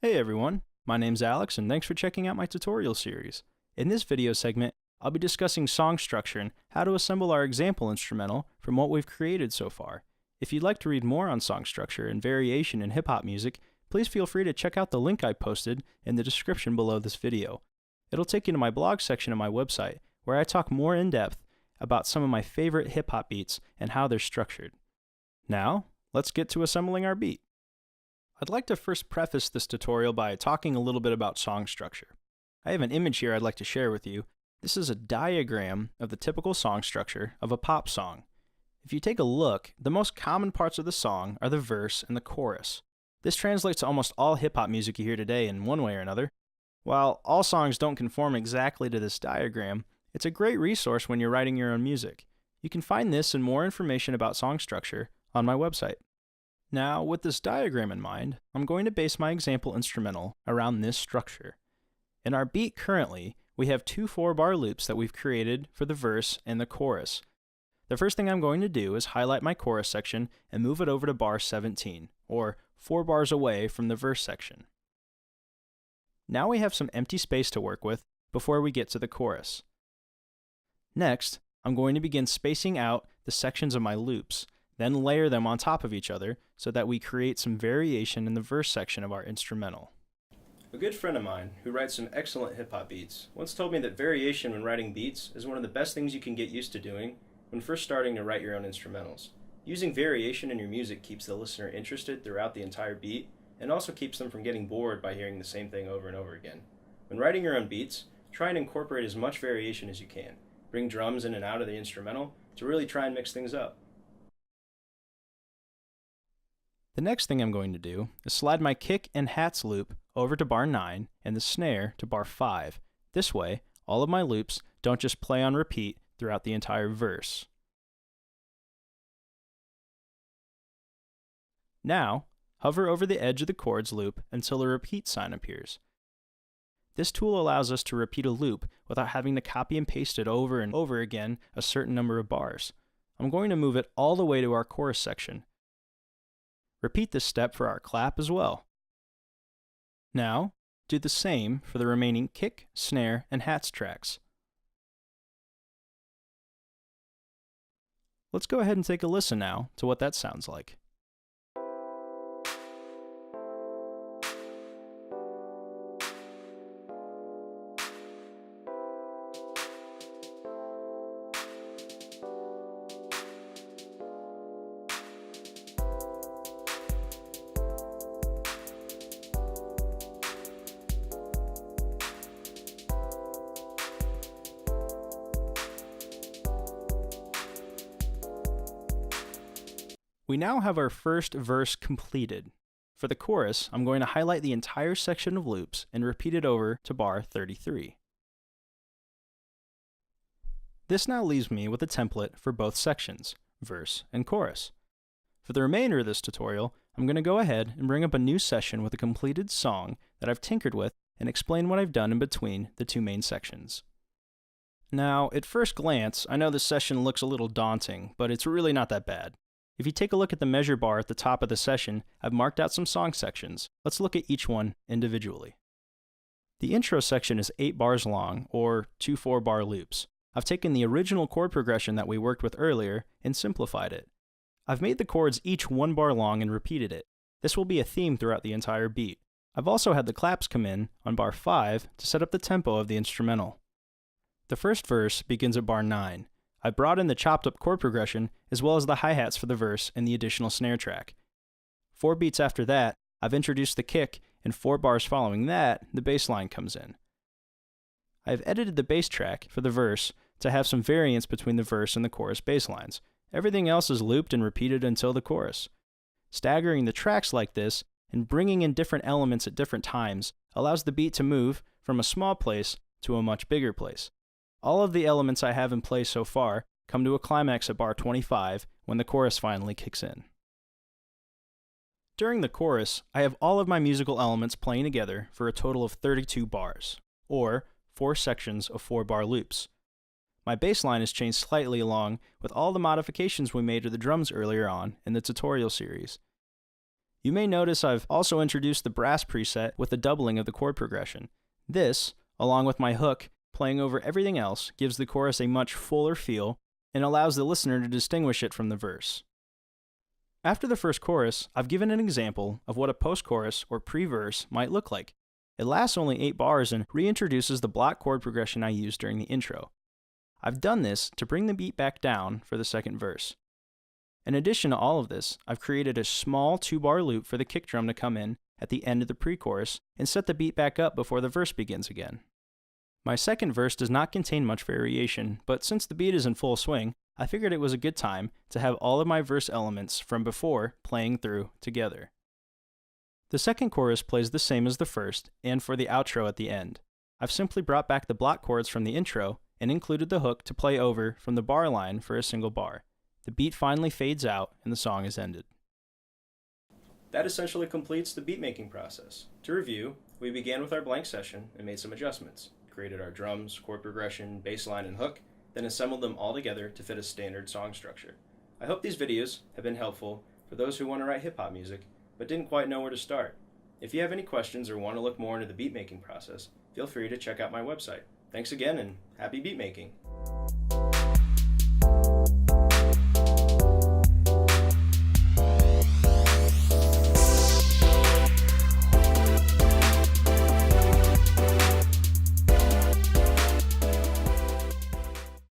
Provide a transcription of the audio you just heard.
Hey everyone, my name's Alex and thanks for checking out my tutorial series. In this video segment, I'll be discussing song structure and how to assemble our example instrumental from what we've created so far. If you'd like to read more on song structure and variation in hip-hop music, please feel free to check out the link I posted in the description below this video. It'll take you to my blog section of my website, where I talk more in depth about some of my favorite hip-hop beats and how they're structured. Now, let's get to assembling our beat. I'd like to first preface this tutorial by talking a little bit about song structure. I have an image here I'd like to share with you. This is a diagram of the typical song structure of a pop song. If you take a look, the most common parts of the song are the verse and the chorus. This translates to almost all hip-hop music you hear today in one way or another. While all songs don't conform exactly to this diagram, it's a great resource when you're writing your own music. You can find this and more information about song structure on my website. Now, with this diagram in mind, I'm going to base my example instrumental around this structure. In our beat currently, we have two 4-bar loops that we've created for the verse and the chorus. The first thing I'm going to do is highlight my chorus section and move it over to bar 17, or 4 bars away from the verse section. Now we have some empty space to work with before we get to the chorus. Next, I'm going to begin spacing out the sections of my loops, then layer them on top of each other so that we create some variation in the verse section of our instrumental. A good friend of mine, who writes some excellent hip-hop beats, once told me that variation when writing beats is one of the best things you can get used to doing when first starting to write your own instrumentals. Using variation in your music keeps the listener interested throughout the entire beat, and also keeps them from getting bored by hearing the same thing over and over again. When writing your own beats, try and incorporate as much variation as you can. Bring drums in and out of the instrumental to really try and mix things up. The next thing I'm going to do is slide my kick and hats loop over to bar 9 and the snare to bar 5. This way, all of my loops don't just play on repeat throughout the entire verse. Now, hover over the edge of the chords loop until a repeat sign appears. This tool allows us to repeat a loop without having to copy and paste it over and over again a certain number of bars. I'm going to move it all the way to our chorus section. Repeat this step for our clap as well. Now, do the same for the remaining kick, snare, and hats tracks. Let's go ahead and take a listen now to what that sounds like. We now have our first verse completed. For the chorus, I'm going to highlight the entire section of loops and repeat it over to bar 33. This now leaves me with a template for both sections, verse and chorus. For the remainder of this tutorial, I'm going to go ahead and bring up a new session with a completed song that I've tinkered with and explain what I've done in between the two main sections. Now, at first glance, I know this session looks a little daunting, but it's really not that bad. If you take a look at the measure bar at the top of the session, I've marked out some song sections. Let's look at each one individually. The intro section is 8 bars long, or 2 4-bar loops. I've taken the original chord progression that we worked with earlier and simplified it. I've made the chords each 1 bar long and repeated it. This will be a theme throughout the entire beat. I've also had the claps come in on bar 5 to set up the tempo of the instrumental. The first verse begins at bar 9. I brought in the chopped up chord progression as well as the hi-hats for the verse and the additional snare track. 4 beats after that, I've introduced the kick, and 4 bars following that, the bass line comes in. I've edited the bass track for the verse to have some variance between the verse and the chorus bass lines. Everything else is looped and repeated until the chorus. Staggering the tracks like this and bringing in different elements at different times allows the beat to move from a small place to a much bigger place. All of the elements I have in place so far come to a climax at bar 25 when the chorus finally kicks in. During the chorus, I have all of my musical elements playing together for a total of 32 bars, or 4 sections of 4-bar loops. My bass line is changed slightly along with all the modifications we made to the drums earlier on in the tutorial series. You may notice I've also introduced the brass preset with the doubling of the chord progression. This, along with my hook playing over everything else, gives the chorus a much fuller feel and allows the listener to distinguish it from the verse. After the first chorus, I've given an example of what a post-chorus or pre-verse might look like. It lasts only 8 bars and reintroduces the block chord progression I used during the intro. I've done this to bring the beat back down for the second verse. In addition to all of this, I've created a small 2-bar loop for the kick drum to come in at the end of the pre-chorus and set the beat back up before the verse begins again. My second verse does not contain much variation, but since the beat is in full swing, I figured it was a good time to have all of my verse elements from before playing through together. The second chorus plays the same as the first, and for the outro at the end. I've simply brought back the block chords from the intro and included the hook to play over from the bar line for a single bar. The beat finally fades out and the song is ended. That essentially completes the beat making process. To review, we began with our blank session and made some adjustments. Created our drums, chord progression, bass line, and hook, then assembled them all together to fit a standard song structure. I hope these videos have been helpful for those who want to write hip-hop music, but didn't quite know where to start. If you have any questions or want to look more into the beat making process, feel free to check out my website. Thanks again and happy beat making!